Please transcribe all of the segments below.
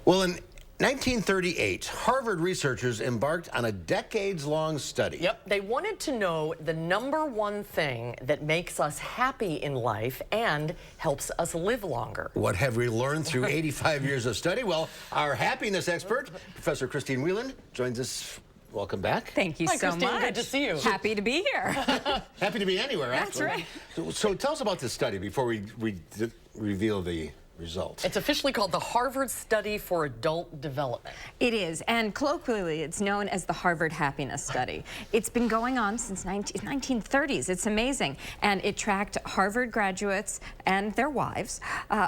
Well, in 1938, Harvard researchers embarked on a decades-long study. Yep, they wanted to know the #1 thing that makes us happy in life and helps us live longer. What have we learned through 85 years of study? Well, our happiness expert, Professor Christine Whelan, joins us. Welcome back. Thank you Hi, so Christine, much. good to see you. Happy to be here. Happy to be anywhere, That's actually. right. So tell us about this study before we reveal the results. It's officially called the Harvard Study for Adult Development. It is, and colloquially, it's known as the Harvard Happiness Study. It's been going on since 1930s. It's amazing, and it tracked Harvard graduates and their wives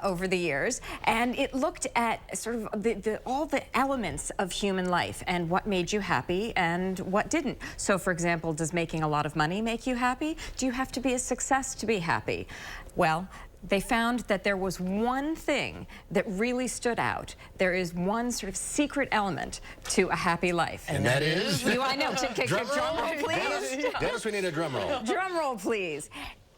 over the years, and it looked at sort of all the elements of human life and what made you happy and what didn't. So, for example, does making a lot of money make you happy? Do you have to be a success to be happy? Well, they found that there was one thing that really stood out. There is one sort of secret element to a happy life. And that is? I know. Drum roll, please. Dennis, we need a drum roll. Drum roll, please.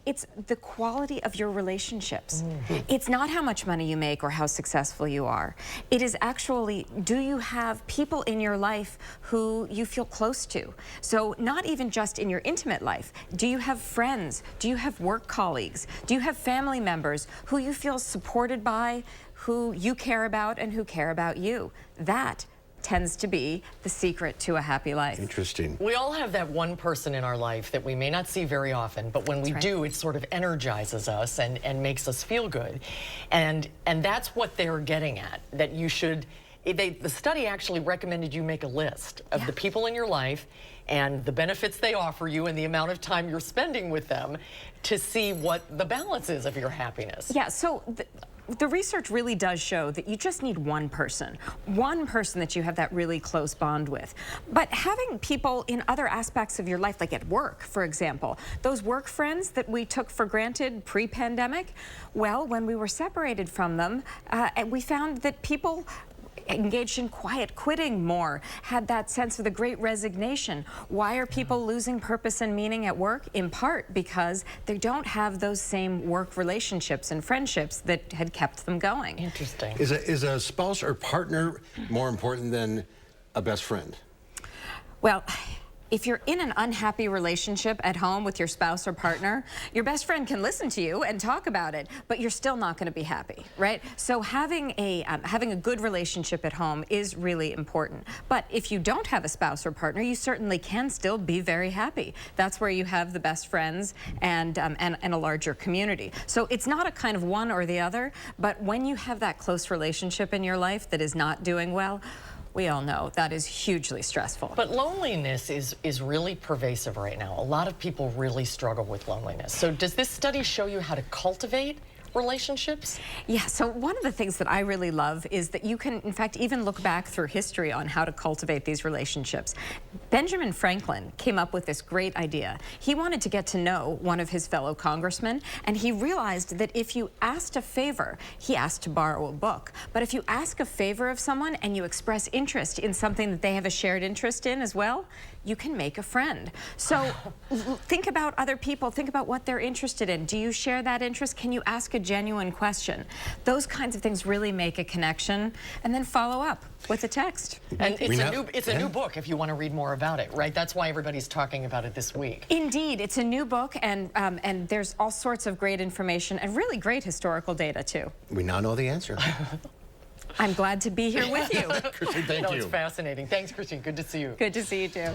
It's the quality of your relationships. It's not how much money you make or how successful you are. It is actually, do you have people in your life who you feel close to? So not even just in your intimate life. Do you have friends? Do you have work colleagues? Do you have family members who you feel supported by, who you care about and who care about you? That tends to be the secret to a happy life. Interesting. We all have that one person in our life that we may not see very often, but when we do, it sort of energizes us and makes us feel good. And that's what they're getting at, that you should, the study actually recommended you make a list of the people in your life and the benefits they offer you and the amount of time you're spending with them to see what the balance is of your happiness. Yeah, so the research really does show that you just need one person that you have that really close bond with. But having people in other aspects of your life, like at work, for example, those work friends that we took for granted pre-pandemic, well, when we were separated from them, we found that people engaged in quiet quitting more, had that sense of the great resignation. Why are people losing purpose and meaning at work? In part because they don't have those same work relationships and friendships that had kept them going. Interesting. Is a spouse or partner more important than a best friend? Well, if you're in an unhappy relationship at home with your spouse or partner, your best friend can listen to you and talk about it, but you're still not going to be happy, right? So having a good relationship at home is really important. But if you don't have a spouse or partner, you certainly can still be very happy. That's where you have the best friends and a larger community. So it's not a kind of one or the other, but when you have that close relationship in your life that is not doing well, we all know that is hugely stressful. But loneliness is really pervasive right now. A lot of people really struggle with loneliness. So does this study show you how to cultivate relationships? Yeah, so one of the things that I really love is that you can, in fact, even look back through history on how to cultivate these relationships. Benjamin Franklin came up with this great idea. He wanted to get to know one of his fellow congressmen, and he realized that if you asked a favor, he asked to borrow a book, but if you ask a favor of someone and you express interest in something that they have a shared interest in as well, you can make a friend. So think about other people, think about what they're interested in. Do you share that interest? Can you ask a genuine question? Those kinds of things really make a connection, and then follow up with a text. And it's a new book if you want to read more about it, right? That's why everybody's talking about it this week. Indeed, it's a new book, and there's all sorts of great information and really great historical data too. We now know the answer. I'm glad to be here with you. Christine, thank you. It's fascinating. Thanks, Christine. Good to see you. Good to see you too.